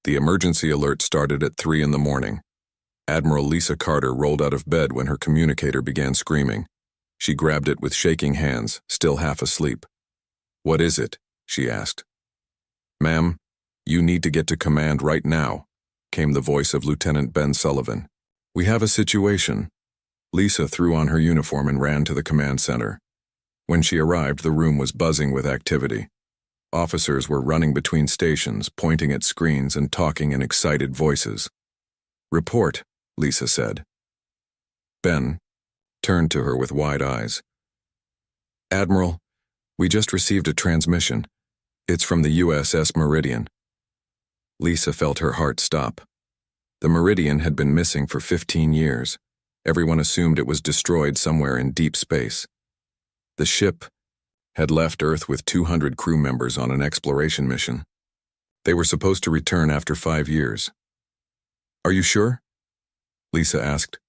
The emergency alert started at 3 in the morning. Admiral Lisa Carter rolled out of bed when her communicator began screaming. She grabbed it with shaking hands, still half asleep. "What is it?" she asked. "Ma'am, you need to get to command right now," came the voice of Lieutenant Ben Sullivan. "We have a situation." Lisa threw on her uniform and ran to the command center. When she arrived, the room was buzzing with activity. Officers were running between stations, pointing at screens and talking in excited voices. "Report," Lisa said. Ben turned to her with wide eyes. "Admiral, we just received a transmission. It's from the USS Meridian." Lisa felt her heart stop. The Meridian had been missing for 15 years. Everyone assumed it was destroyed somewhere in deep space. The ship had left Earth with 200 crew members on an exploration mission. They were supposed to return after 5 years. "Are you sure?" Lisa asked.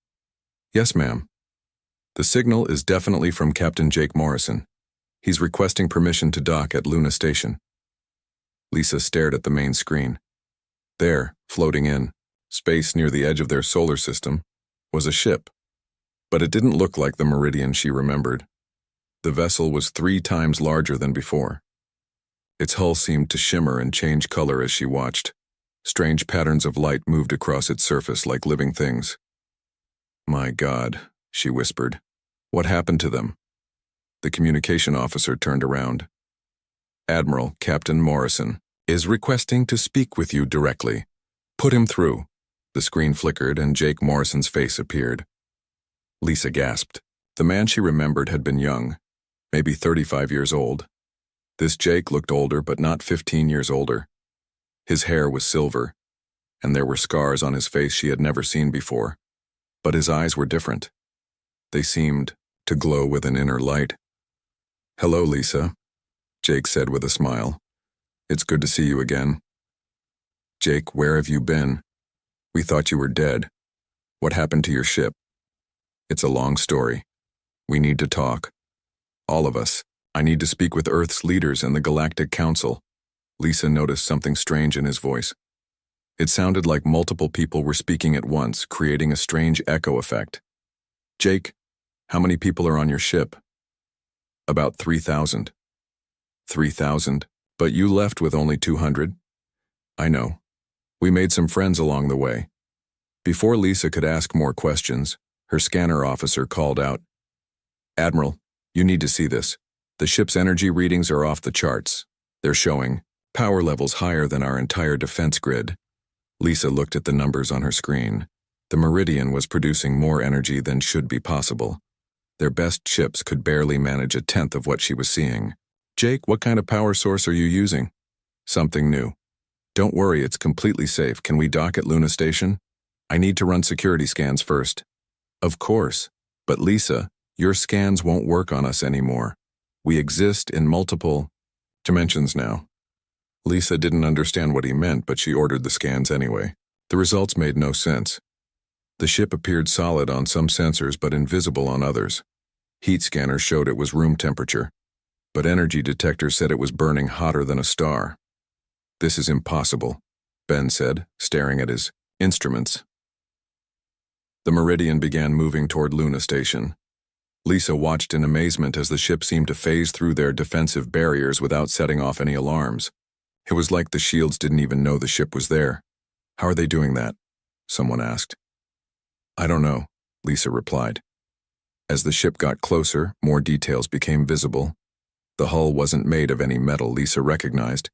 "Yes, ma'am. The signal is definitely from Captain Jake Morrison. He's requesting permission to dock at Luna Station." Lisa stared at the main screen. There, floating in space near the edge of their solar system, was a ship. But it didn't look like the Meridian she remembered. The vessel was 3 times larger than before. Its hull seemed to shimmer and change color as she watched. Strange patterns of light moved across its surface like living things. "My God," she whispered. "What happened to them?" The communication officer turned around. "Admiral Captain Morrison is requesting to speak with you directly. Put him through." The screen flickered and Jake Morrison's face appeared. Lisa gasped. The man she remembered had been young, maybe 35 years old. This Jake looked older, but not 15 years older. His hair was silver, and there were scars on his face she had never seen before. But his eyes were different. They seemed to glow with an inner light. "Hello, Lisa," Jake said with a smile. "It's good to see you again." "Jake, where have you been? We thought you were dead. What happened to your ship?" "It's a long story. We need to talk. All of us. I need to speak with Earth's leaders and the Galactic Council." Lisa noticed something strange in his voice. It sounded like multiple people were speaking at once, creating a strange echo effect. "Jake, how many people are on your ship?" "About 3,000. 3,000? But you left with only 200? "I know. We made some friends along the way." Before Lisa could ask more questions, her scanner officer called out, "Admiral, you need to see this. The ship's energy readings are off the charts. They're showing power levels higher than our entire defense grid." Lisa looked at the numbers on her screen. The Meridian was producing more energy than should be possible. Their best ships could barely manage a tenth of what she was seeing. "Jake, what kind of power source are you using?" "Something new." "Don't worry, it's completely safe. Can we dock at Luna Station?" "I need to run security scans first." "Of course. But Lisa, your scans won't work on us anymore. We exist in multiple dimensions now." Lisa didn't understand what he meant, but she ordered the scans anyway. The results made no sense. The ship appeared solid on some sensors but invisible on others. Heat scanners showed it was room temperature, but energy detectors said it was burning hotter than a star. "This is impossible," Ben said, staring at his instruments. The Meridian began moving toward Luna Station. Lisa watched in amazement as the ship seemed to phase through their defensive barriers without setting off any alarms. It was like the shields didn't even know the ship was there. "How are they doing that?" someone asked. "I don't know," Lisa replied. As the ship got closer, more details became visible. The hull wasn't made of any metal Lisa recognized.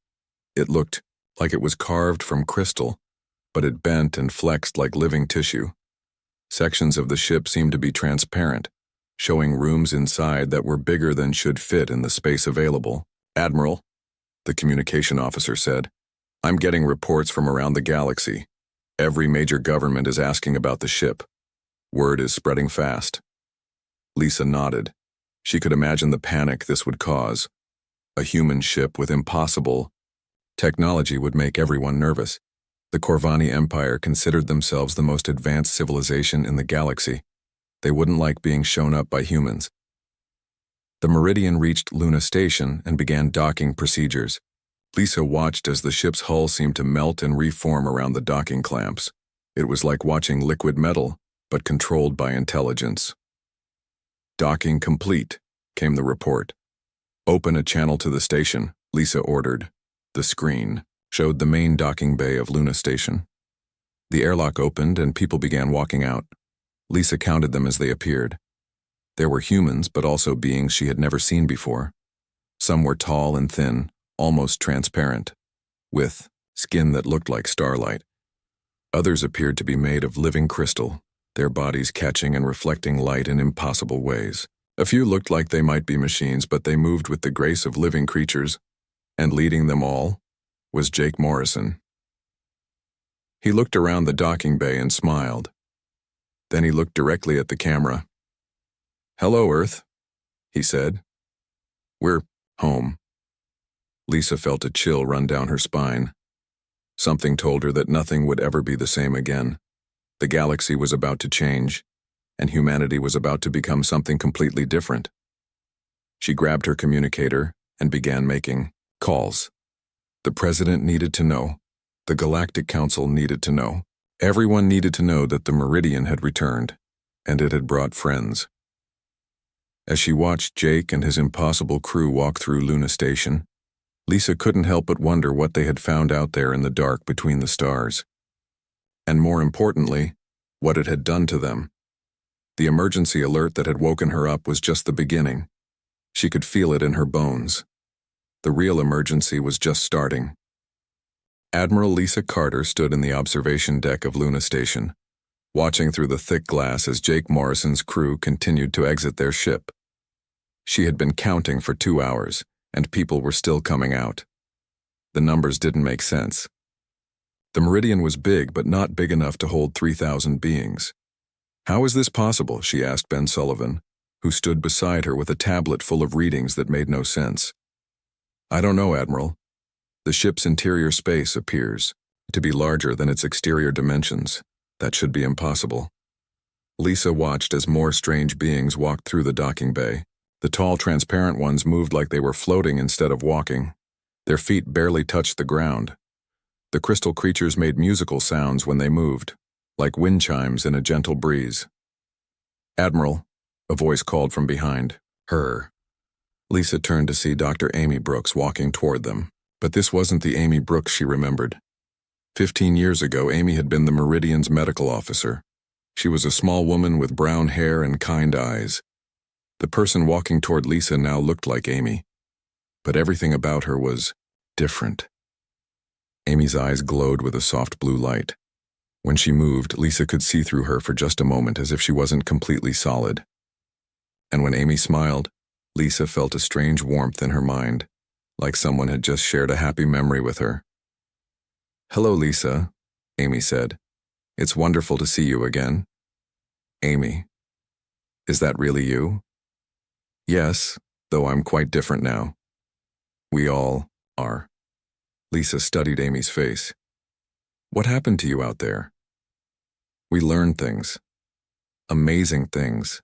It looked like it was carved from crystal, but it bent and flexed like living tissue. Sections of the ship seemed to be transparent, showing rooms inside that were bigger than should fit in the space available. "Admiral," the communication officer said, "I'm getting reports from around the galaxy. Every major government is asking about the ship. Word is spreading fast." Lisa nodded. She could imagine the panic this would cause. A human ship with impossible technology would make everyone nervous. The Corvani Empire considered themselves the most advanced civilization in the galaxy. They wouldn't like being shown up by humans. The Meridian reached Luna Station and began docking procedures. Lisa watched as the ship's hull seemed to melt and reform around the docking clamps. It was like watching liquid metal, but controlled by intelligence. "Docking complete," came the report. "Open a channel to the station," Lisa ordered. The screen showed the main docking bay of Luna Station. The airlock opened and people began walking out. Lisa counted them as they appeared. There were humans, but also beings she had never seen before. Some were tall and thin, almost transparent, with skin that looked like starlight. Others appeared to be made of living crystal, their bodies catching and reflecting light in impossible ways. A few looked like they might be machines, but they moved with the grace of living creatures, and leading them all was Jake Morrison. He looked around the docking bay and smiled. Then he looked directly at the camera. "Hello, Earth," he said. "We're home." Lisa felt a chill run down her spine. Something told her that nothing would ever be the same again. The galaxy was about to change, and humanity was about to become something completely different. She grabbed her communicator and began making calls. The president needed to know. The Galactic Council needed to know. Everyone needed to know that the Meridian had returned, and it had brought friends. As she watched Jake and his impossible crew walk through Luna Station, Lisa couldn't help but wonder what they had found out there in the dark between the stars. And more importantly, what it had done to them. The emergency alert that had woken her up was just the beginning. She could feel it in her bones. The real emergency was just starting. Admiral Lisa Carter stood in the observation deck of Luna Station, watching through the thick glass as Jake Morrison's crew continued to exit their ship. She had been counting for 2 hours, and people were still coming out. The numbers didn't make sense. The Meridian was big, but not big enough to hold 3,000 beings. "How is this possible?" she asked Ben Sullivan, who stood beside her with a tablet full of readings that made no sense. "I don't know, Admiral. The ship's interior space appears to be larger than its exterior dimensions. That should be impossible." Lisa watched as more strange beings walked through the docking bay. The tall, transparent ones moved like they were floating instead of walking. Their feet barely touched the ground. The crystal creatures made musical sounds when they moved, like wind chimes in a gentle breeze. "Admiral," a voice called from behind her. Lisa turned to see Dr. Amy Brooks walking toward them, but this wasn't the Amy Brooks she remembered. 15 years ago, Amy had been the Meridian's medical officer. She was a small woman with brown hair and kind eyes. The person walking toward Lisa now looked like Amy, but everything about her was different. Amy's eyes glowed with a soft blue light. When she moved, Lisa could see through her for just a moment as if she wasn't completely solid. And when Amy smiled, Lisa felt a strange warmth in her mind, like someone had just shared a happy memory with her. "Hello, Lisa," Amy said. "It's wonderful to see you again." "Amy, is that really you?" "Yes, though I'm quite different now." "We all are." Lisa studied Amy's face. "What happened to you out there?" "We learned things. Amazing things.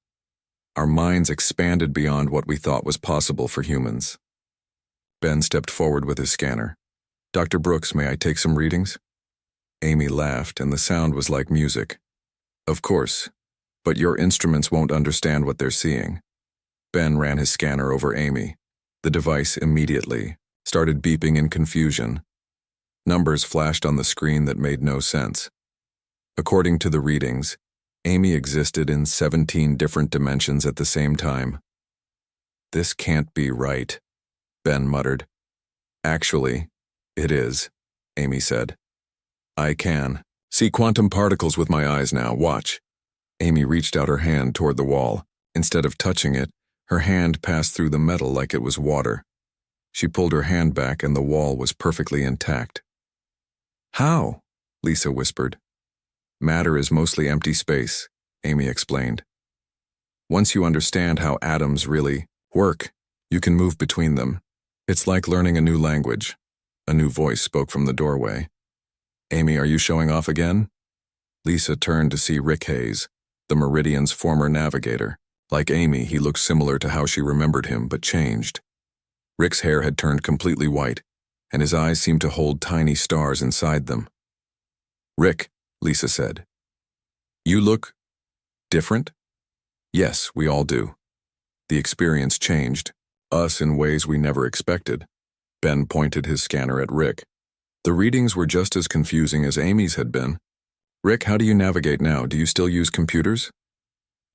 Our minds expanded beyond what we thought was possible for humans." Ben stepped forward with his scanner. "Dr. Brooks, may I take some readings?" Amy laughed, and the sound was like music. "Of course, but your instruments won't understand what they're seeing." Ben ran his scanner over Amy. The device immediately started beeping in confusion. Numbers flashed on the screen that made no sense. According to the readings, Amy existed in 17 different dimensions at the same time. "This can't be right," Ben muttered. "Actually, it is," Amy said. "I can see quantum particles with my eyes now. Watch." Amy reached out her hand toward the wall. Instead of touching it, her hand passed through the metal like it was water. She pulled her hand back and the wall was perfectly intact. "How?" Lisa whispered. "Matter is mostly empty space," Amy explained. "Once you understand how atoms really work, you can move between them. It's like learning a new language." A new voice spoke from the doorway. "Amy, are you showing off again?" Lisa turned to see Rick Hayes, the Meridian's former navigator. Like Amy, he looked similar to how she remembered him, but changed. Rick's hair had turned completely white, and his eyes seemed to hold tiny stars inside them. "Rick," Lisa said. "You look different?" "Yes, we all do. The experience changed us in ways we never expected." Ben pointed his scanner at Rick. The readings were just as confusing as Amy's had been. "Rick, how do you navigate now? Do you still use computers?"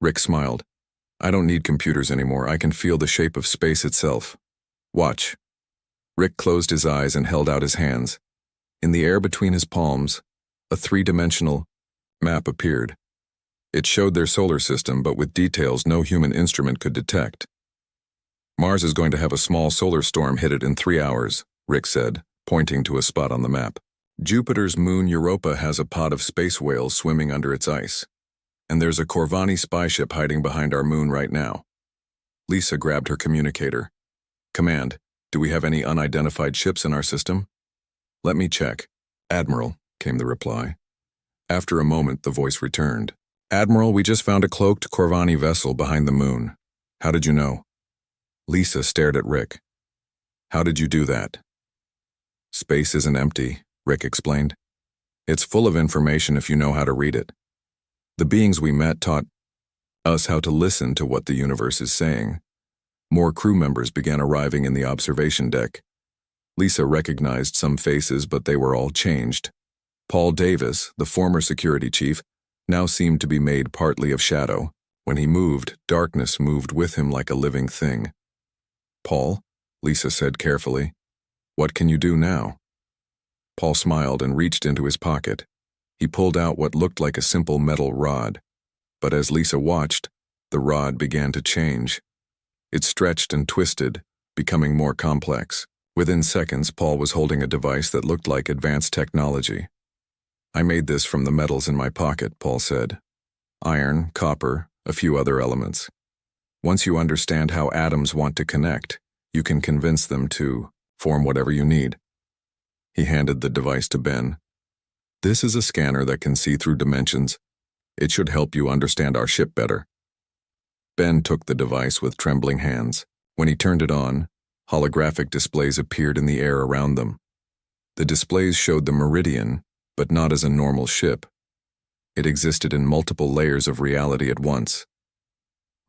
Rick smiled. "I don't need computers anymore. I can feel the shape of space itself. Watch." Rick closed his eyes and held out his hands. In the air between his palms, a three-dimensional map appeared. It showed their solar system, but with details no human instrument could detect. "Mars is going to have a small solar storm hit it in 3 hours," Rick said, pointing to a spot on the map. "Jupiter's moon Europa has a pod of space whales swimming under its ice. And there's a Corvani spy ship hiding behind our moon right now." Lisa grabbed her communicator. "Command, do we have any unidentified ships in our system?" "Let me check." "Admiral," came the reply. After a moment, the voice returned. "Admiral, we just found a cloaked Corvani vessel behind the moon. How did you know?" Lisa stared at Rick. "How did you do that?" "Space isn't empty," Rick explained. "It's full of information if you know how to read it. The beings we met taught us how to listen to what the universe is saying." More crew members began arriving in the observation deck. Lisa recognized some faces, but they were all changed. Paul Davis, the former security chief, now seemed to be made partly of shadow. When he moved, darkness moved with him like a living thing. "Paul," Lisa said carefully, "what can you do now?" Paul smiled and reached into his pocket. He pulled out what looked like a simple metal rod. But as Lisa watched, the rod began to change. It stretched and twisted, becoming more complex. Within seconds, Paul was holding a device that looked like advanced technology. "I made this from the metals in my pocket," Paul said. "Iron, copper, a few other elements. Once you understand how atoms want to connect, you can convince them to form whatever you need." He handed the device to Ben. "This is a scanner that can see through dimensions. It should help you understand our ship better." Ben took the device with trembling hands. When he turned it on, holographic displays appeared in the air around them. The displays showed the Meridian, but not as a normal ship. It existed in multiple layers of reality at once.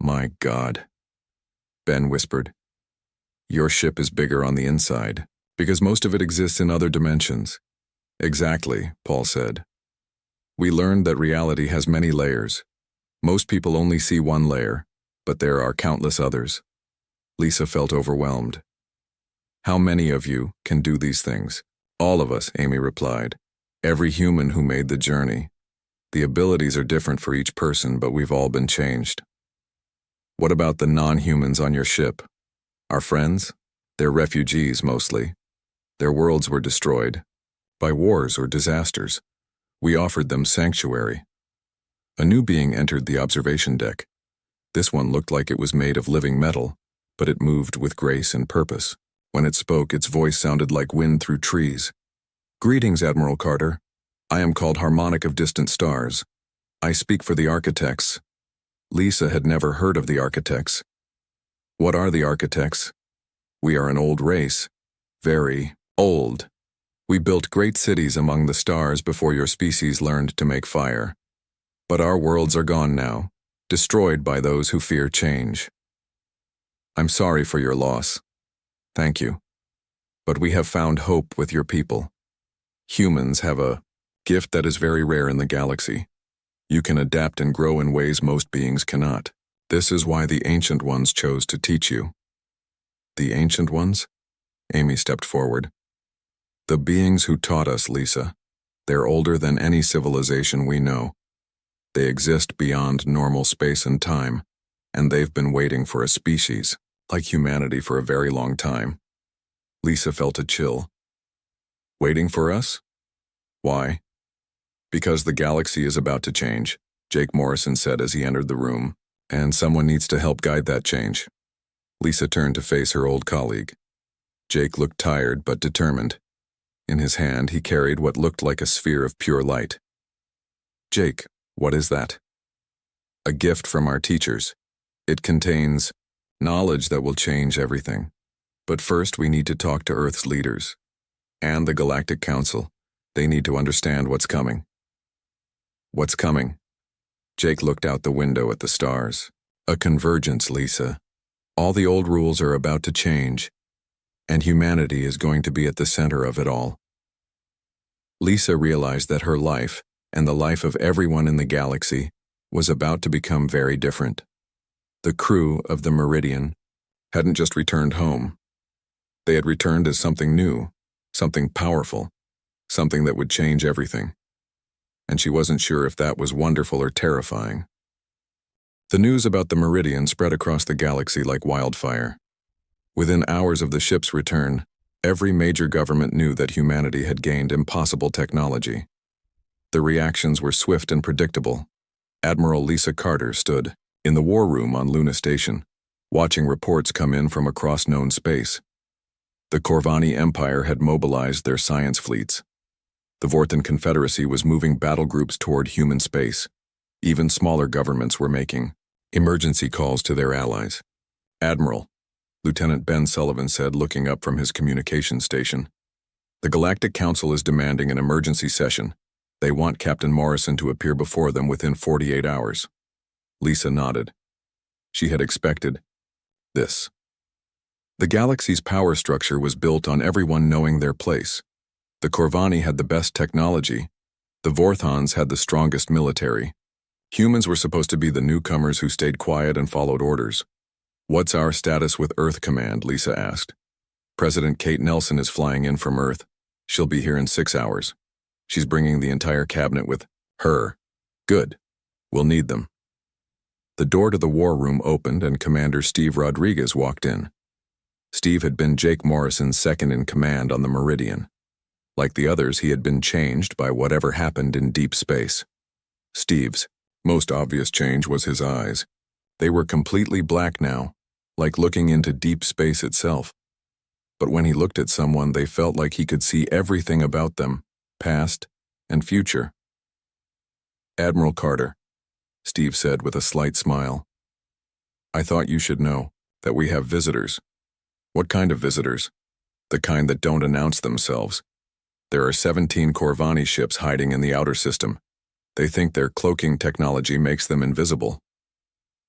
"My God," Ben whispered. "Your ship is bigger on the inside, because most of it exists in other dimensions." "Exactly," Paul said. "We learned that reality has many layers. Most people only see one layer, but there are countless others." Lisa felt overwhelmed. "How many of you can do these things?" "All of us," Amy replied. "Every human who made the journey. The abilities are different for each person, but we've all been changed." "What about the non-humans on your ship? Our friends? They're refugees, mostly. Their worlds were destroyed by wars or disasters. We offered them sanctuary." A new being entered the observation deck. This one looked like it was made of living metal, but it moved with grace and purpose. When it spoke, its voice sounded like wind through trees. "Greetings, Admiral Carter. I am called Harmonic of Distant Stars. I speak for the architects." Lisa had never heard of the architects. "What are the architects?" "We are an old race. Very old. We built great cities among the stars before your species learned to make fire. But our worlds are gone now, destroyed by those who fear change. I'm sorry for your loss. Thank you. But we have found hope with your people. Humans have a gift that is very rare in the galaxy. You can adapt and grow in ways most beings cannot. This is why the Ancient Ones chose to teach you." "The Ancient Ones?" Amy stepped forward. "The beings who taught us, Lisa. They're older than any civilization we know. They exist beyond normal space and time, and they've been waiting for a species, like humanity, for a very long time." Lisa felt a chill. "Waiting for us? Why?" "Because the galaxy is about to change," Jake Morrison said as he entered the room, "and someone needs to help guide that change." Lisa turned to face her old colleague. Jake looked tired but determined. In his hand, he carried what looked like a sphere of pure light. "Jake, what is that?" "A gift from our teachers. It contains knowledge that will change everything. But first we need to talk to Earth's leaders. And the Galactic Council. They need to understand what's coming. What's coming? Jake looked out the window at the stars. A convergence, Lisa. All the old rules are about to change, and humanity is going to be at the center of it all. Lisa realized that her life, and the life of everyone in the galaxy, was about to become very different. The crew of the Meridian hadn't just returned home. They had returned as something new, something powerful, something that would change everything. And she wasn't sure if that was wonderful or terrifying. The news about the Meridian spread across the galaxy like wildfire. Within hours of the ship's return, every major government knew that humanity had gained impossible technology. The reactions were swift and predictable. Admiral Lisa Carter stood in the war room on Luna Station, watching reports come in from across known space. The Corvani Empire had mobilized their science fleets. The Vortan Confederacy was moving battle groups toward human space. Even smaller governments were making emergency calls to their allies. Admiral, Lieutenant Ben Sullivan said, looking up from his communication station. The Galactic Council is demanding an emergency session. They want Captain Morrison to appear before them within 48 hours. Lisa nodded. She had expected this. The galaxy's power structure was built on everyone knowing their place. The Corvani had the best technology. The Vorthons had the strongest military. Humans were supposed to be the newcomers who stayed quiet and followed orders. "What's our status with Earth Command?" Lisa asked. "President Kate Nelson is flying in from Earth. She'll be here in 6 hours. She's bringing the entire cabinet with her." "Good. We'll need them." The door to the war room opened and Commander Steve Rodriguez walked in. Steve had been Jake Morrison's second in command on the Meridian. Like the others, he had been changed by whatever happened in deep space. Steve's most obvious change was his eyes. They were completely black now, like looking into deep space itself. But when he looked at someone, they felt like he could see everything about them, past and future. "Admiral Carter," Steve said with a slight smile. "I thought you should know that we have visitors." "What kind of visitors?" "The kind that don't announce themselves. There are 17 Corvani ships hiding in the outer system. They think their cloaking technology makes them invisible."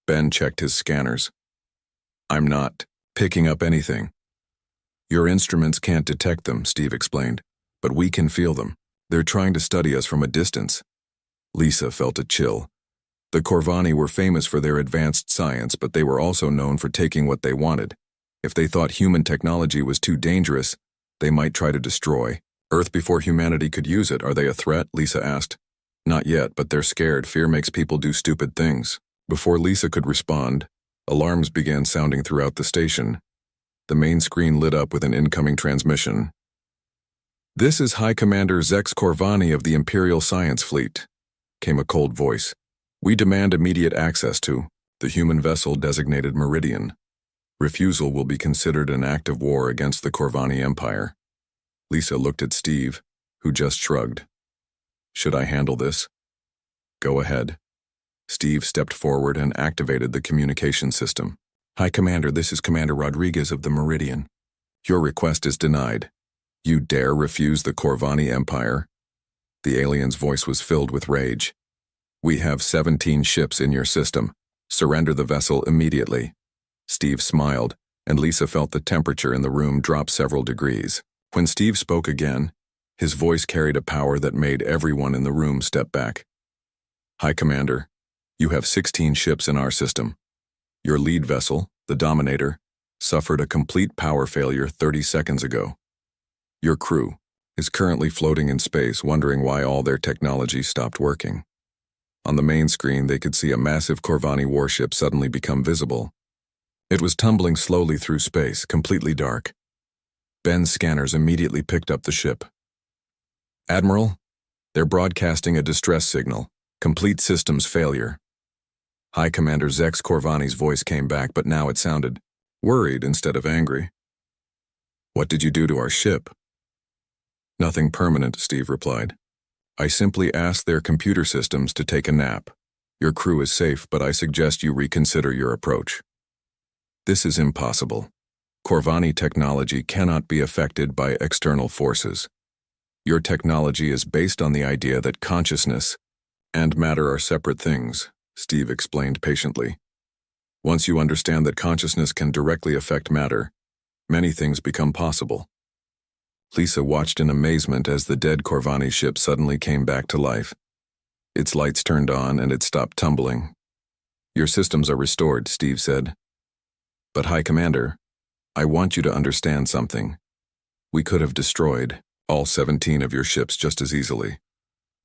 Ben checked his scanners. "I'm not picking up anything." "Your instruments can't detect them," Steve explained, "but we can feel them. They're trying to study us from a distance." Lisa felt a chill. The Corvani were famous for their advanced science, but they were also known for taking what they wanted. If they thought human technology was too dangerous, they might try to destroy Earth before humanity could use it. "Are they a threat?" Lisa asked. "Not yet, but they're scared. Fear makes people do stupid things." Before Lisa could respond, alarms began sounding throughout the station. The main screen lit up with an incoming transmission. "This is High Commander Zex Corvani of the Imperial Science Fleet," came a cold voice. "We demand immediate access to the human vessel designated Meridian. Refusal will be considered an act of war against the Corvani Empire." Lisa looked at Steve, who just shrugged. "Should I handle this?" "Go ahead." Steve stepped forward and activated the communication system. "Hi, Commander, this is Commander Rodriguez of the Meridian. Your request is denied. You dare refuse the Corvani Empire?" The alien's voice was filled with rage. "We have 17 ships in your system. Surrender the vessel immediately." Steve smiled, and Lisa felt the temperature in the room drop several degrees. When Steve spoke again, his voice carried a power that made everyone in the room step back. "High Commander, you have 16 ships in our system. Your lead vessel, the Dominator, suffered a complete power failure 30 seconds ago. Your crew is currently floating in space, wondering why all their technology stopped working." On the main screen, they could see a massive Corvani warship suddenly become visible. It was tumbling slowly through space, completely dark. Ben's scanners immediately picked up the ship. "Admiral, they're broadcasting a distress signal. Complete systems failure." High Commander Zex Corvani's voice came back, but now it sounded worried instead of angry. "What did you do to our ship?" "Nothing permanent," Steve replied. "I simply asked their computer systems to take a nap. Your crew is safe, but I suggest you reconsider your approach." "This is impossible." Corvani technology cannot be affected by external forces. Your technology is based on the idea that consciousness and matter are separate things, Steve explained patiently. Once you understand that consciousness can directly affect matter, many things become possible. Lisa watched in amazement as the dead Corvani ship suddenly came back to life. Its lights turned on and it stopped tumbling. Your systems are restored, Steve said. But High Commander, I want you to understand something. We could have destroyed all 17 of your ships just as easily.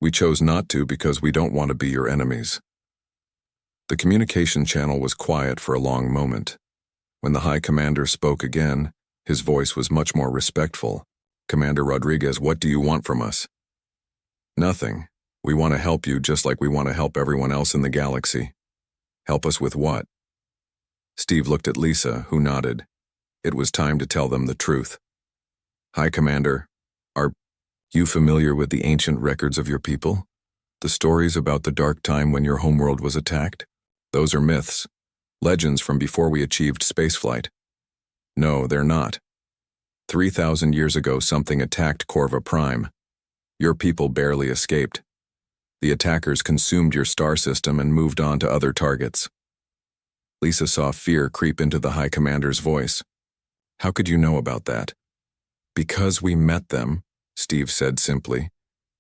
We chose not to because we don't want to be your enemies. The communication channel was quiet for a long moment. When the High Commander spoke again, his voice was much more respectful. Commander Rodriguez, what do you want from us? Nothing. We want to help you just like we want to help everyone else in the galaxy. Help us with what? Steve looked at Lisa, who nodded. It was time to tell them the truth. High Commander, are you familiar with the ancient records of your people? The stories about the dark time when your homeworld was attacked? Those are myths, legends from before we achieved spaceflight. No, they're not. 3,000 years ago, something attacked Corva Prime. Your people barely escaped. The attackers consumed your star system and moved on to other targets. Lisa saw fear creep into the High Commander's voice. How could you know about that? Because we met them, Steve said simply.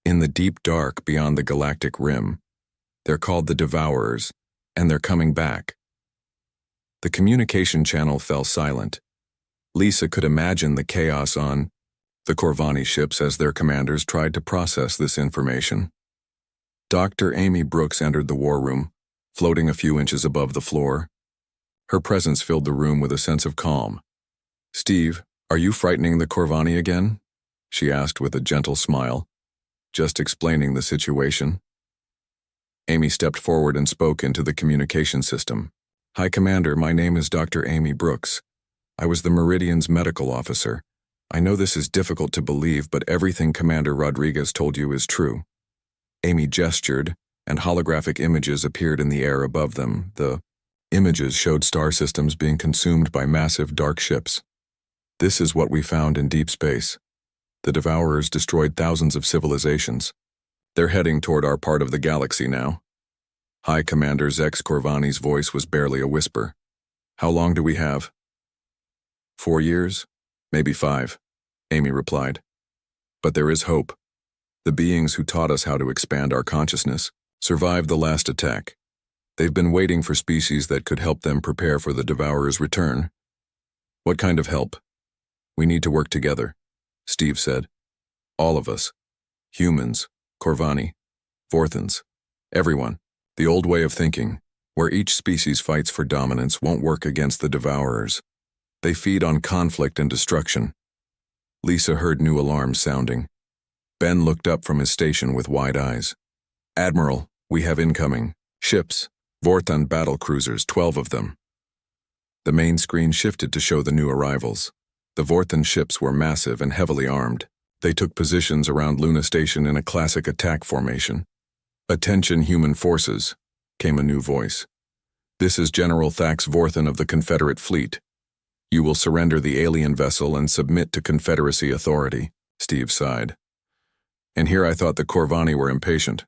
In the deep dark beyond the galactic rim. They're called the Devourers, and they're coming back. The communication channel fell silent. Lisa could imagine the chaos on the Corvani ships as their commanders tried to process this information. Dr. Amy Brooks entered the war room, floating a few inches above the floor. Her presence filled the room with a sense of calm. Steve, are you frightening the Corvani again? She asked with a gentle smile. Just explaining the situation. Amy stepped forward and spoke into the communication system. High Commander, my name is Dr. Amy Brooks. I was the Meridian's medical officer. I know this is difficult to believe, but everything Commander Rodriguez told you is true. Amy gestured, and holographic images appeared in the air above them. The images showed star systems being consumed by massive dark ships. This is what we found in deep space. The Devourers destroyed thousands of civilizations. They're heading toward our part of the galaxy now. High Commander Zex Corvani's voice was barely a whisper. How long do we have? 4 years? Maybe 5, Amy replied. But there is hope. The beings who taught us how to expand our consciousness survived the last attack. They've been waiting for species that could help them prepare for the Devourer's return. What kind of help? We need to work together, Steve said. All of us. Humans, Corvani, Vorthans, everyone. The old way of thinking, where each species fights for dominance, won't work against the Devourers. They feed on conflict and destruction. Lisa heard new alarms sounding. Ben looked up from his station with wide eyes. Admiral, we have incoming. Ships, Vorthan battle cruisers, 12 of them. The main screen shifted to show the new arrivals. The Vorthan ships were massive and heavily armed. They took positions around Luna Station in a classic attack formation. Attention human forces, came a new voice. This is General Thax Vorthan of the Confederate Fleet. You will surrender the alien vessel and submit to Confederacy authority, Steve sighed. And here I thought the Corvani were impatient.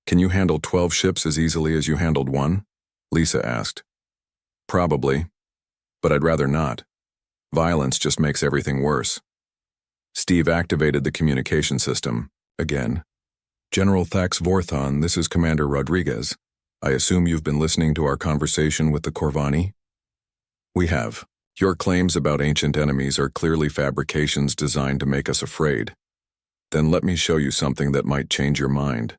Can you handle 12 ships as easily as you handled one? Lisa asked. Probably, but I'd rather not. Violence just makes everything worse. Steve activated the communication system, again. General Thax Vorthan, this is Commander Rodriguez. I assume you've been listening to our conversation with the Corvani? We have. Your claims about ancient enemies are clearly fabrications designed to make us afraid. Then let me show you something that might change your mind.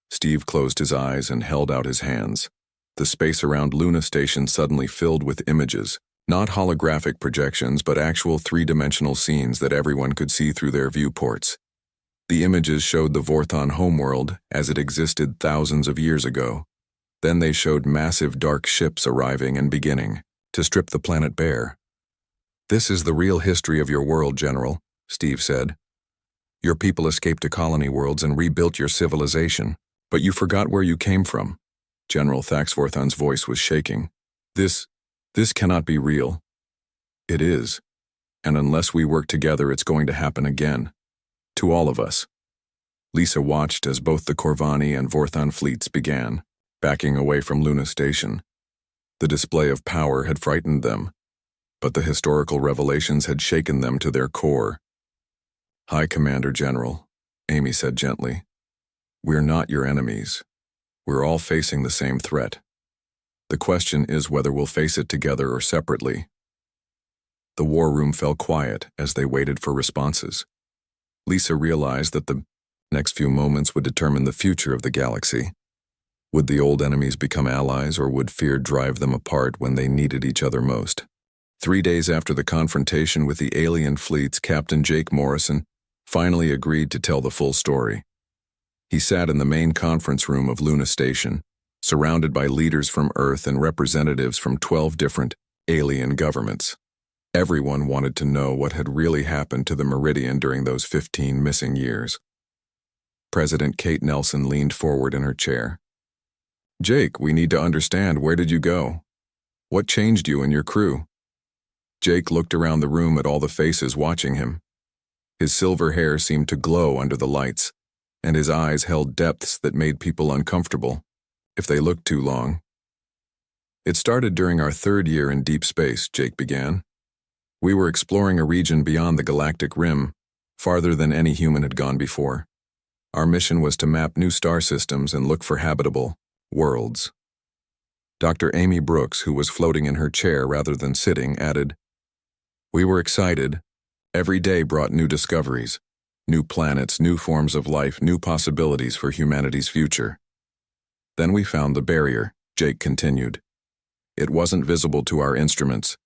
Steve closed his eyes and held out his hands. The space around Luna Station suddenly filled with images, not holographic projections, but actual three-dimensional scenes that everyone could see through their viewports. The images showed the Vorthan homeworld as it existed thousands of years ago. Then they showed massive dark ships arriving and beginning to strip the planet bare. This is the real history of your world, General, Steve said. Your people escaped to colony worlds and rebuilt your civilization, but you forgot where you came from. General Thax Vorthan's voice was shaking. This cannot be real. It is. And unless we work together, it's going to happen again. To all of us. Lisa watched as both the Corvani and Vorthon fleets began, backing away from Luna Station. The display of power had frightened them, but the historical revelations had shaken them to their core. "Hi, Commander General," Amy said gently. "We're not your enemies. We're all facing the same threat. The question is whether we'll face it together or separately." The war room fell quiet as they waited for responses. Lisa realized that the next few moments would determine the future of the galaxy. Would the old enemies become allies, or would fear drive them apart when they needed each other most? 3 days after the confrontation with the alien fleets, Captain Jake Morrison finally agreed to tell the full story. He sat in the main conference room of Luna Station, surrounded by leaders from Earth and representatives from 12 different alien governments. Everyone wanted to know what had really happened to the Meridian during those 15 missing years. President Kate Nelson leaned forward in her chair. "Jake, we need to understand, where did you go? What changed you and your crew?" Jake looked around the room at all the faces watching him. His silver hair seemed to glow under the lights, and his eyes held depths that made people uncomfortable if they looked too long. "It started during our 3rd year in deep space," Jake began. "We were exploring a region beyond the galactic rim, farther than any human had gone before. Our mission was to map new star systems and look for habitable worlds." Dr. Amy Brooks, who was floating in her chair rather than sitting, added, "We were excited. Every day brought new discoveries, new planets, new forms of life, new possibilities for humanity's future. Then we found the barrier," Jake continued. "It wasn't visible to our instruments,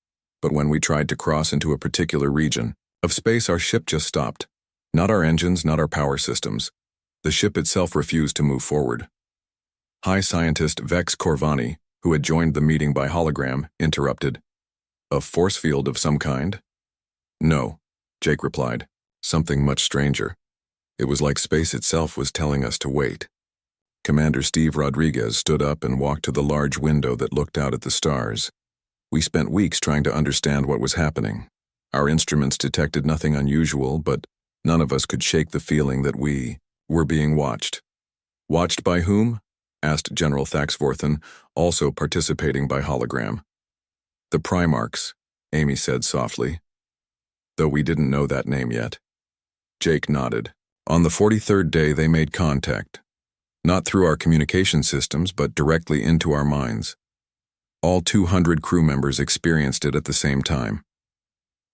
but when we tried to cross into a particular region of space, our ship just stopped. Not our engines, not our power systems. The ship itself refused to move forward." High Scientist Vex Corvani, who had joined the meeting by hologram, interrupted. "A force field of some kind?" "No," Jake replied. "Something much stranger. It was like space itself was telling us to wait." Commander Steve Rodriguez stood up and walked to the large window that looked out at the stars. "We spent weeks trying to understand what was happening. Our instruments detected nothing unusual, but none of us could shake the feeling that we were being watched." "Watched by whom?" asked General Thaxvorthan, also participating by hologram. "The Primarchs," Amy said softly, though we didn't know that name yet. Jake nodded. "On the 43rd day they made contact. Not through our communication systems, but directly into our minds. All 200 crew members experienced it at the same time."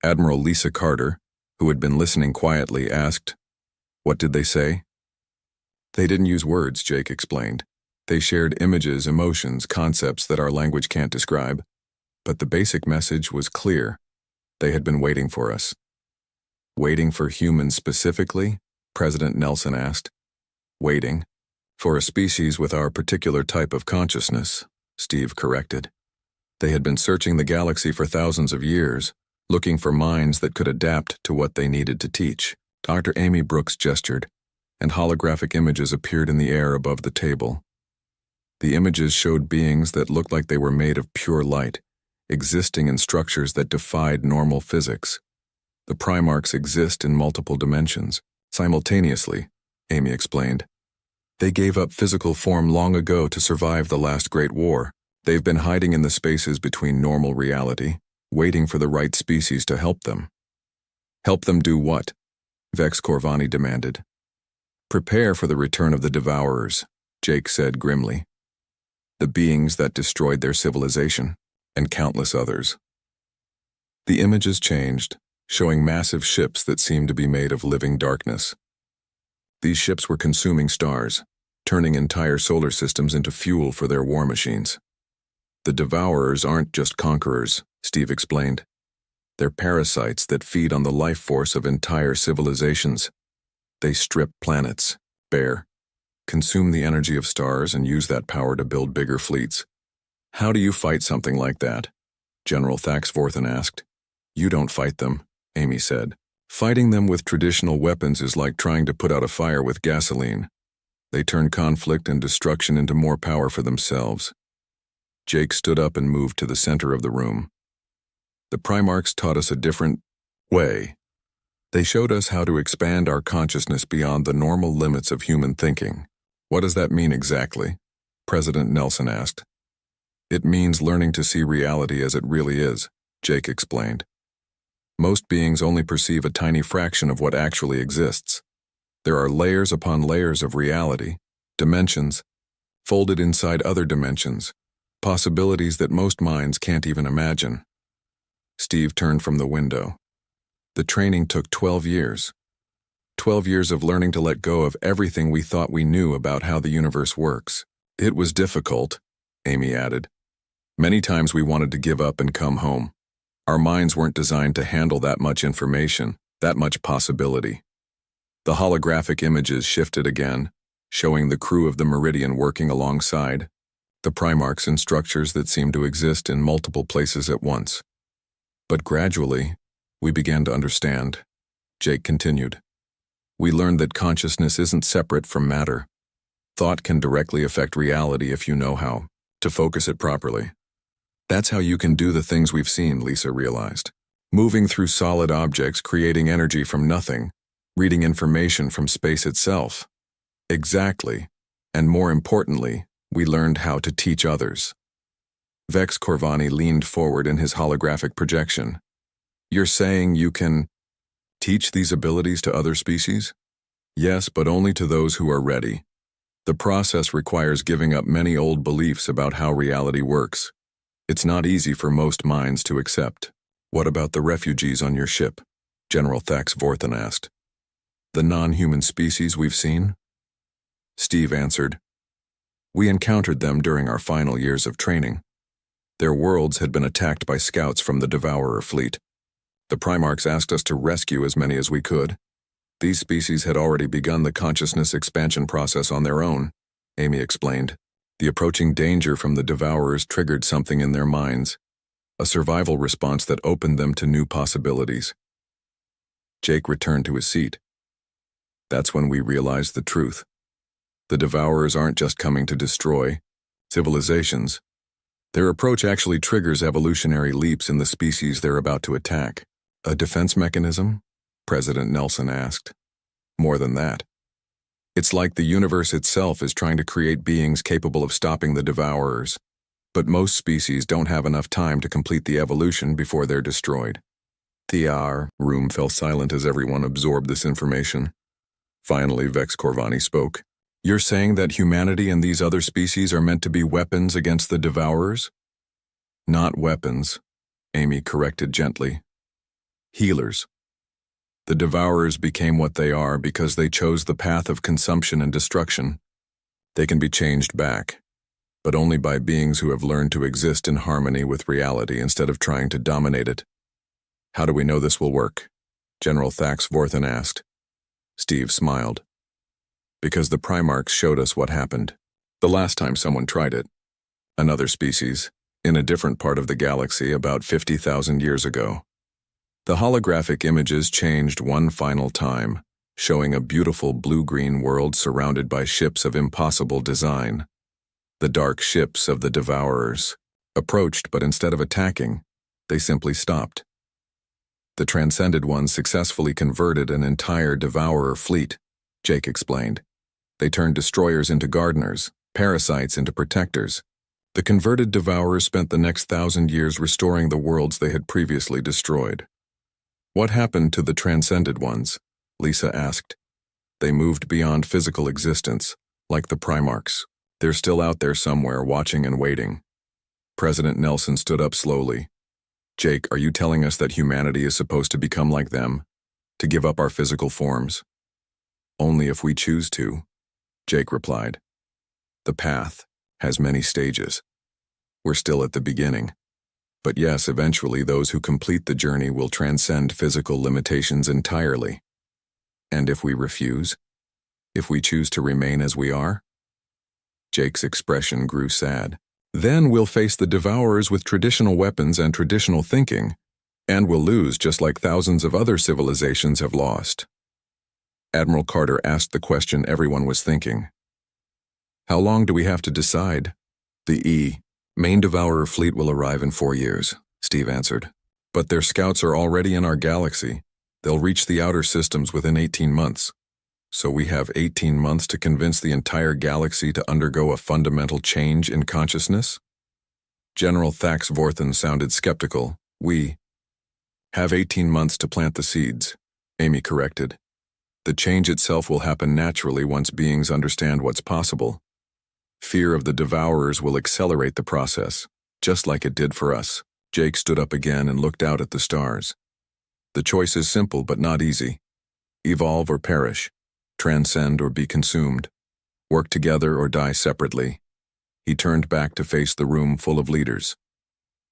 Admiral Lisa Carter, who had been listening quietly, asked, "What did they say?" "They didn't use words," Jake explained. "They shared images, emotions, concepts that our language can't describe. But the basic message was clear. They had been waiting for us." "Waiting for humans specifically?" President Nelson asked. "Waiting for a species with our particular type of consciousness," Steve corrected. "They had been searching the galaxy for thousands of years, looking for minds that could adapt to what they needed to teach." Dr. Amy Brooks gestured, and holographic images appeared in the air above the table. The images showed beings that looked like they were made of pure light, existing in structures that defied normal physics. "The Primarchs exist in multiple dimensions, simultaneously," Amy explained. "They gave up physical form long ago to survive the last Great War. They've been hiding in the spaces between normal reality, waiting for the right species to help them." "Help them do what?" Vex Corvani demanded. "Prepare for the return of the Devourers," Jake said grimly. "The beings that destroyed their civilization, and countless others." The images changed, showing massive ships that seemed to be made of living darkness. These ships were consuming stars, turning entire solar systems into fuel for their war machines. "The Devourers aren't just conquerors," Steve explained. "They're parasites that feed on the life force of entire civilizations. They strip planets bare, consume the energy of stars, and use that power to build bigger fleets." "How do you fight something like that?" General Thaxvorthan asked. "You don't fight them," Amy said. "Fighting them with traditional weapons is like trying to put out a fire with gasoline. They turn conflict and destruction into more power for themselves." Jake stood up and moved to the center of the room. The Primarchs taught us a different way. They showed us how to expand our consciousness beyond the normal limits of human thinking. What does that mean exactly? President Nelson asked. It means learning to see reality as it really is, Jake explained. Most beings only perceive a tiny fraction of what actually exists. There are layers upon layers of reality, dimensions, folded inside other dimensions, possibilities that most minds can't even imagine. Steve turned from the window. The training took 12 years. 12 years of learning to let go of everything we thought we knew about how the universe works. It was difficult, Amy added. Many times we wanted to give up and come home. Our minds weren't designed to handle that much information, that much possibility. The holographic images shifted again, showing the crew of the Meridian working alongside, the Primarchs and structures that seemed to exist in multiple places at once. But gradually, we began to understand, Jake continued. We learned that consciousness isn't separate from matter. Thought can directly affect reality if you know how to focus it properly. That's how you can do the things we've seen, Lisa realized. Moving through solid objects, creating energy from nothing, reading information from space itself. Exactly. And more importantly, we learned how to teach others. Vex Corvani leaned forward in his holographic projection. You're saying you can teach these abilities to other species? Yes, but only to those who are ready. The process requires giving up many old beliefs about how reality works. It's not easy for most minds to accept. What about the refugees on your ship? General Thax Vorthan asked. The non-human species we've seen? Steve answered. We encountered them during our final years of training. Their worlds had been attacked by scouts from the Devourer fleet. The Primarchs asked us to rescue as many as we could. These species had already begun the consciousness expansion process on their own, Amy explained. The approaching danger from the Devourers triggered something in their minds, a survival response that opened them to new possibilities. Jake returned to his seat. That's when we realized the truth. The Devourers aren't just coming to destroy civilizations. Their approach actually triggers evolutionary leaps in the species they're about to attack. A defense mechanism? President Nelson asked. More than that. It's like the universe itself is trying to create beings capable of stopping the Devourers. But most species don't have enough time to complete the evolution before they're destroyed. The room fell silent as everyone absorbed this information. Finally, Vex Corvani spoke. You're saying that humanity and these other species are meant to be weapons against the Devourers? Not weapons, Amy corrected gently. Healers. The Devourers became what they are because they chose the path of consumption and destruction. They can be changed back, but only by beings who have learned to exist in harmony with reality instead of trying to dominate it. How do we know this will work? General Thax Vorthan asked. Steve smiled. Because the Primarchs showed us what happened the last time someone tried it. Another species, in a different part of the galaxy about 50,000 years ago. The holographic images changed one final time, showing a beautiful blue-green world surrounded by ships of impossible design. The dark ships of the Devourers approached, but instead of attacking, they simply stopped. The Transcended Ones successfully converted an entire Devourer fleet, Jake explained. They turned destroyers into gardeners, parasites into protectors. The converted Devourers spent the next 1,000 years restoring the worlds they had previously destroyed. What happened to the Transcended Ones? Lisa asked. They moved beyond physical existence, like the Primarchs. They're still out there somewhere, watching and waiting. President Nelson stood up slowly. Jake, are you telling us that humanity is supposed to become like them? To give up our physical forms? Only if we choose to, Jake replied. The path has many stages. We're still at the beginning. But yes, eventually those who complete the journey will transcend physical limitations entirely. And if we refuse? If we choose to remain as we are? Jake's expression grew sad. Then we'll face the Devourers with traditional weapons and traditional thinking, and we'll lose just like thousands of other civilizations have lost. Admiral Carter asked the question everyone was thinking. How long do we have to decide? The main Devourer fleet will arrive in 4 years, Steve answered. But their scouts are already in our galaxy. They'll reach the outer systems within 18 months. So we have 18 months to convince the entire galaxy to undergo a fundamental change in consciousness? General Thax Vorthan sounded skeptical. We have 18 months to plant the seeds, Amy corrected. The change itself will happen naturally once beings understand what's possible. Fear of the devourers will accelerate the process, just like it did for us. Jake stood up again and looked out at the stars. The choice is simple but not easy. Evolve or perish. Transcend or be consumed. Work together or die separately. He turned back to face the room full of leaders.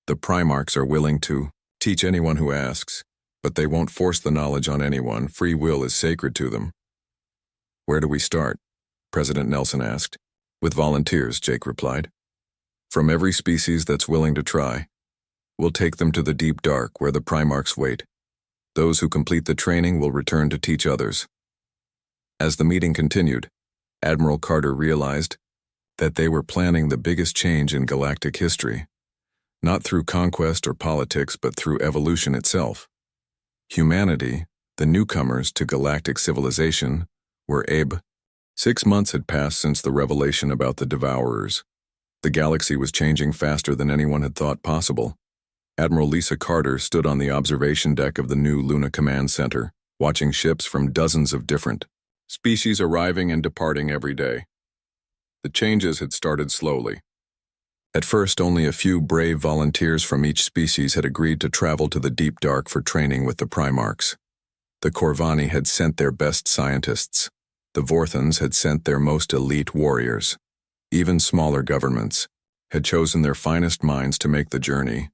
The Primarchs are willing to teach anyone who asks, but they won't force the knowledge on anyone. Free will is sacred to them. Where do we start? President Nelson asked. With volunteers, Jake replied. From every species that's willing to try. We'll take them to the deep dark where the Primarchs wait. Those who complete the training will return to teach others. As the meeting continued, Admiral Carter realized that they were planning the biggest change in galactic history, not through conquest or politics, but through evolution itself. Humanity, the newcomers to galactic civilization, were Abe. 6 months had passed since the revelation about the Devourers. The galaxy was changing faster than anyone had thought possible. Admiral Lisa Carter stood on the observation deck of the new Luna Command Center, watching ships from dozens of different species arriving and departing every day. The changes had started slowly. At first, only a few brave volunteers from each species had agreed to travel to the deep dark for training with the Primarchs. The Corvani had sent their best scientists. The Vorthans had sent their most elite warriors. Even smaller governments had chosen their finest minds to make the journey.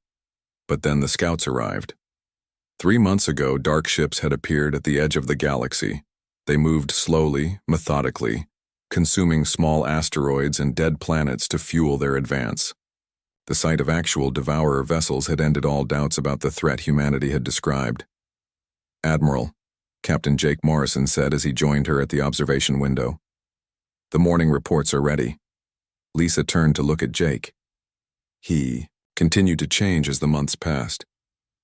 But then the scouts arrived. 3 months ago, dark ships had appeared at the edge of the galaxy. They moved slowly, methodically, consuming small asteroids and dead planets to fuel their advance. The sight of actual devourer vessels had ended all doubts about the threat humanity had described. Admiral, Captain Jake Morrison said as he joined her at the observation window. The morning reports are ready. Lisa turned to look at Jake. He continued to change as the months passed.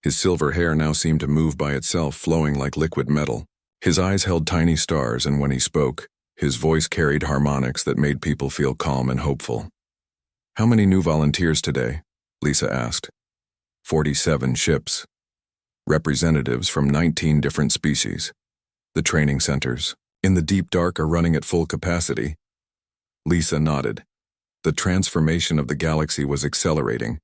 His silver hair now seemed to move by itself, flowing like liquid metal. His eyes held tiny stars, and when he spoke, his voice carried harmonics that made people feel calm and hopeful. How many new volunteers today? Lisa asked. 47 ships. Representatives from 19 different species. The training centers in the deep dark are running at full capacity. Lisa nodded. The transformation of the galaxy was accelerating.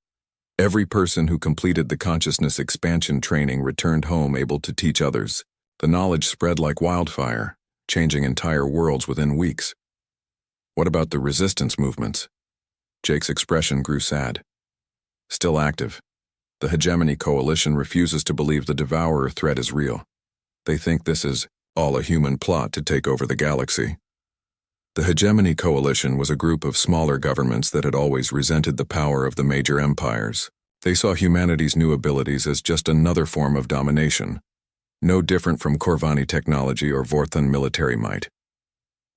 Every person who completed the consciousness expansion training returned home able to teach others. The knowledge spread like wildfire, changing entire worlds within weeks. What about the resistance movements? Jake's expression grew sad. Still active. The Hegemony Coalition refuses to believe the Devourer threat is real. They think this is all a human plot to take over the galaxy. The Hegemony Coalition was a group of smaller governments that had always resented the power of the major empires. They saw humanity's new abilities as just another form of domination, no different from Corvani technology or Vorthan military might.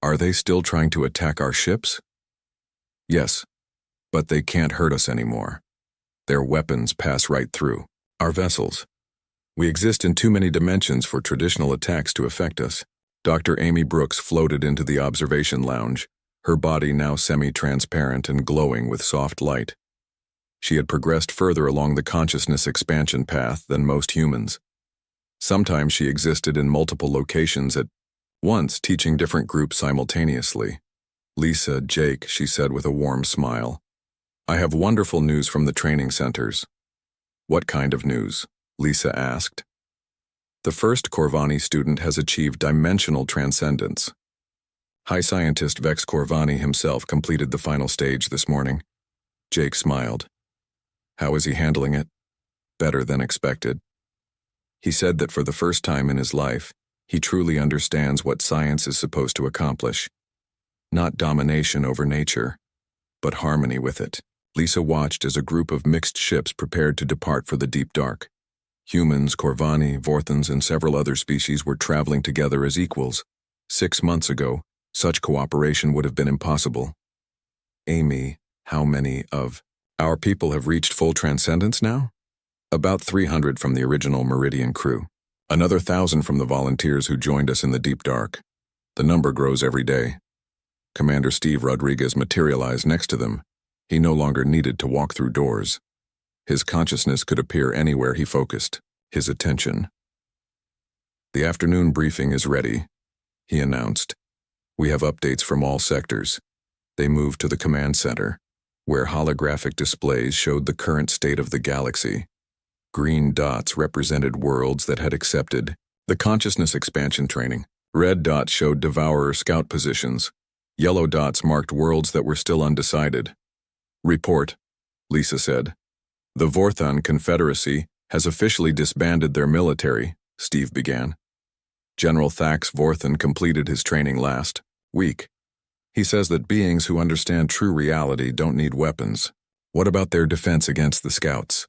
Are they still trying to attack our ships? Yes, but they can't hurt us anymore. Their weapons pass right through our vessels. We exist in too many dimensions for traditional attacks to affect us. Dr. Amy Brooks floated into the observation lounge, her body now semi-transparent and glowing with soft light. She had progressed further along the consciousness expansion path than most humans. Sometimes she existed in multiple locations at once, teaching different groups simultaneously. Lisa, Jake, she said with a warm smile. I have wonderful news from the training centers. What kind of news? Lisa asked. The first Corvani student has achieved dimensional transcendence. High scientist Vex Corvani himself completed the final stage this morning. Jake smiled. How is he handling it? Better than expected. He said that for the first time in his life, he truly understands what science is supposed to accomplish. Not domination over nature, but harmony with it. Lisa watched as a group of mixed ships prepared to depart for the deep dark. Humans, Corvani, Vorthans, and several other species were traveling together as equals. 6 months ago, such cooperation would have been impossible. Amy, how many of our people have reached full transcendence now? About 300 from the original Meridian crew. Another 1,000 from the volunteers who joined us in the deep dark. The number grows every day. Commander Steve Rodriguez materialized next to them. He no longer needed to walk through doors. His consciousness could appear anywhere he focused, his attention. "The afternoon briefing is ready," he announced. "We have updates from all sectors." They moved to the command center, where holographic displays showed the current state of the galaxy. Green dots represented worlds that had accepted the consciousness expansion training. Red dots showed Devourer scout positions. Yellow dots marked worlds that were still undecided. "Report," Lisa said. "The Vorthon Confederacy has officially disbanded their military," Steve began. "General Thax Vorthon completed his training last week. He says that beings who understand true reality don't need weapons. What about their defense against the scouts?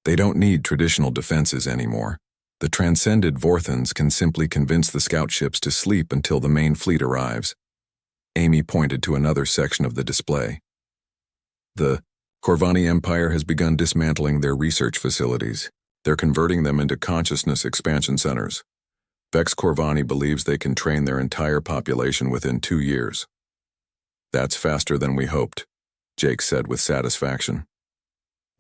They don't need traditional defenses anymore. The transcended Vorthons can simply convince the scout ships to sleep until the main fleet arrives." Amy pointed to another section of the display. "The Corvani Empire has begun dismantling their research facilities. They're converting them into consciousness expansion centers. Vex Corvani believes they can train their entire population within 2 years. "That's faster than we hoped," Jake said with satisfaction.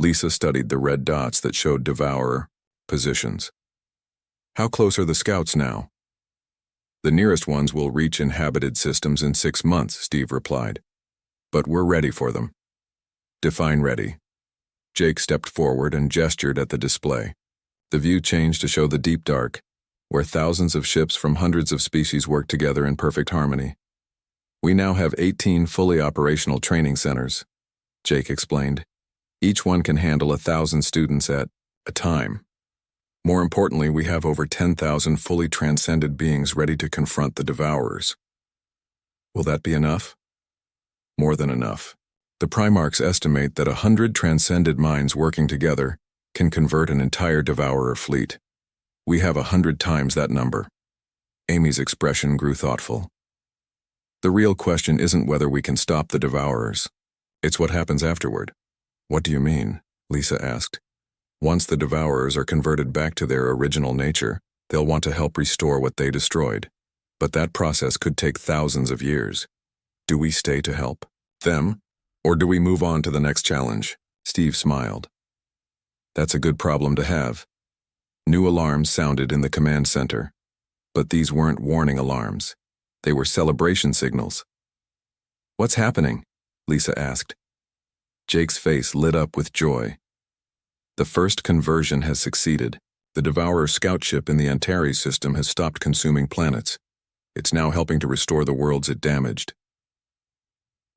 Lisa studied the red dots that showed Devourer positions. "How close are the scouts now?" "The nearest ones will reach inhabited systems in 6 months," Steve replied. "But we're ready for them." "Define ready." Jake stepped forward and gestured at the display. The view changed to show the deep dark, where thousands of ships from hundreds of species work together in perfect harmony. "We now have 18 fully operational training centers," Jake explained. "Each one can handle 1,000 students at a time. More importantly, we have over 10,000 fully transcended beings ready to confront the Devourers." "Will that be enough?" "More than enough. The Primarchs estimate that 100 transcended minds working together can convert an entire Devourer fleet. We have 100 times that number." Amy's expression grew thoughtful. "The real question isn't whether we can stop the Devourers. It's what happens afterward." "What do you mean?" Lisa asked. "Once the Devourers are converted back to their original nature, they'll want to help restore what they destroyed. But that process could take thousands of years. Do we stay to help them, or do we move on to the next challenge?" Steve smiled. "That's a good problem to have." New alarms sounded in the command center. But these weren't warning alarms. They were celebration signals. "What's happening?" Lisa asked. Jake's face lit up with joy. "The first conversion has succeeded. The Devourer scout ship in the Antares system has stopped consuming planets. It's now helping to restore the worlds it damaged."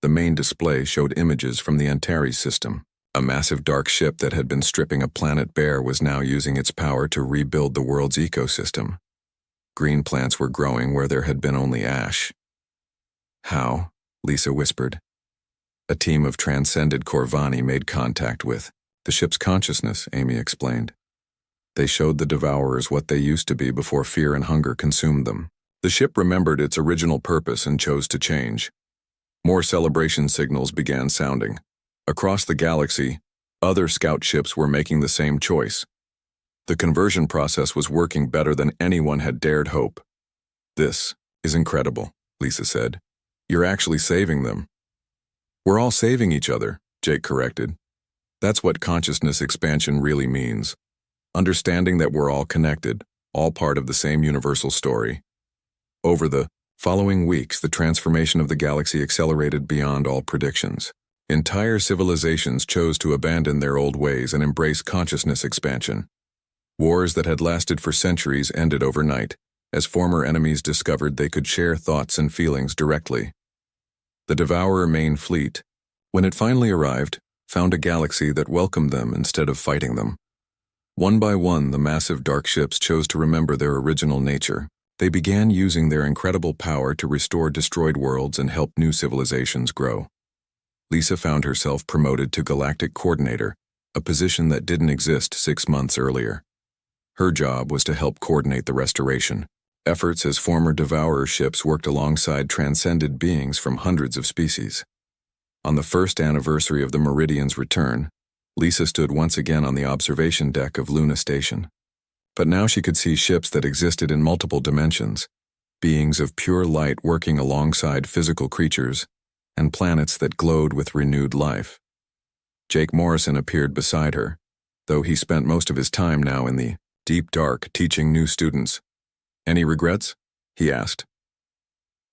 The main display showed images from the Antares system. A massive dark ship that had been stripping a planet bare was now using its power to rebuild the world's ecosystem. Green plants were growing where there had been only ash. "How?" Lisa whispered. "A team of transcended Corvani made contact with the ship's consciousness," Amy explained. "They showed the Devourers what they used to be before fear and hunger consumed them. The ship remembered its original purpose and chose to change." More celebration signals began sounding. Across the galaxy, other scout ships were making the same choice. The conversion process was working better than anyone had dared hope. "This is incredible," Lisa said. "You're actually saving them." "We're all saving each other," Jake corrected. "That's what consciousness expansion really means. Understanding that we're all connected, all part of the same universal story." Over the following weeks, the transformation of the galaxy accelerated beyond all predictions. Entire civilizations chose to abandon their old ways and embrace consciousness expansion. Wars that had lasted for centuries ended overnight, as former enemies discovered they could share thoughts and feelings directly. The Devourer main fleet, when it finally arrived, found a galaxy that welcomed them instead of fighting them. One by one, the massive dark ships chose to remember their original nature. They began using their incredible power to restore destroyed worlds and help new civilizations grow. Lisa found herself promoted to Galactic Coordinator, a position that didn't exist 6 months earlier. Her job was to help coordinate the restoration efforts as former Devourer ships worked alongside transcended beings from hundreds of species. On the first anniversary of the Meridian's return, Lisa stood once again on the observation deck of Luna Station. But now she could see ships that existed in multiple dimensions, beings of pure light working alongside physical creatures, and planets that glowed with renewed life. Jake Morrison appeared beside her, though he spent most of his time now in the deep dark teaching new students. "Any regrets?" he asked.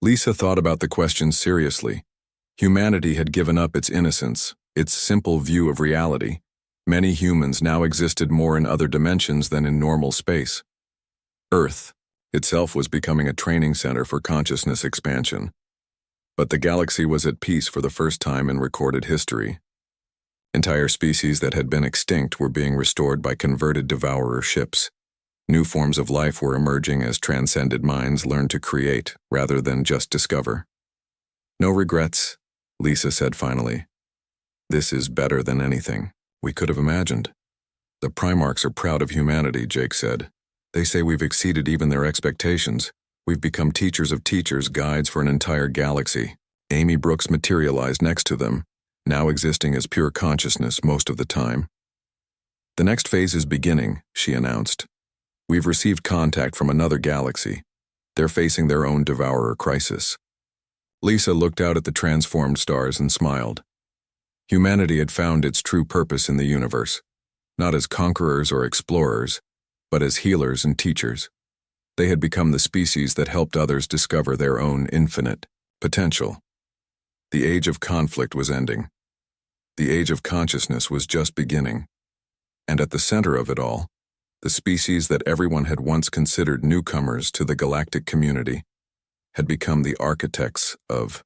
Lisa thought about the question seriously. Humanity had given up its innocence, its simple view of reality. Many humans now existed more in other dimensions than in normal space. Earth itself was becoming a training center for consciousness expansion. But the galaxy was at peace for the first time in recorded history. Entire species that had been extinct were being restored by converted devourer ships. New forms of life were emerging as transcended minds learned to create rather than just discover. "No regrets," Lisa said finally. "This is better than anything we could have imagined." "The Primarchs are proud of humanity," Jake said. "They say we've exceeded even their expectations. We've become teachers of teachers, guides for an entire galaxy." Amy Brooks materialized next to them, now existing as pure consciousness most of the time. "The next phase is beginning," she announced. "We've received contact from another galaxy. They're facing their own devourer crisis." Lisa looked out at the transformed stars and smiled. Humanity had found its true purpose in the universe, not as conquerors or explorers, but as healers and teachers. They had become the species that helped others discover their own infinite potential. The age of conflict was ending. The age of consciousness was just beginning. And at the center of it all, the species that everyone had once considered newcomers to the galactic community had become the architects of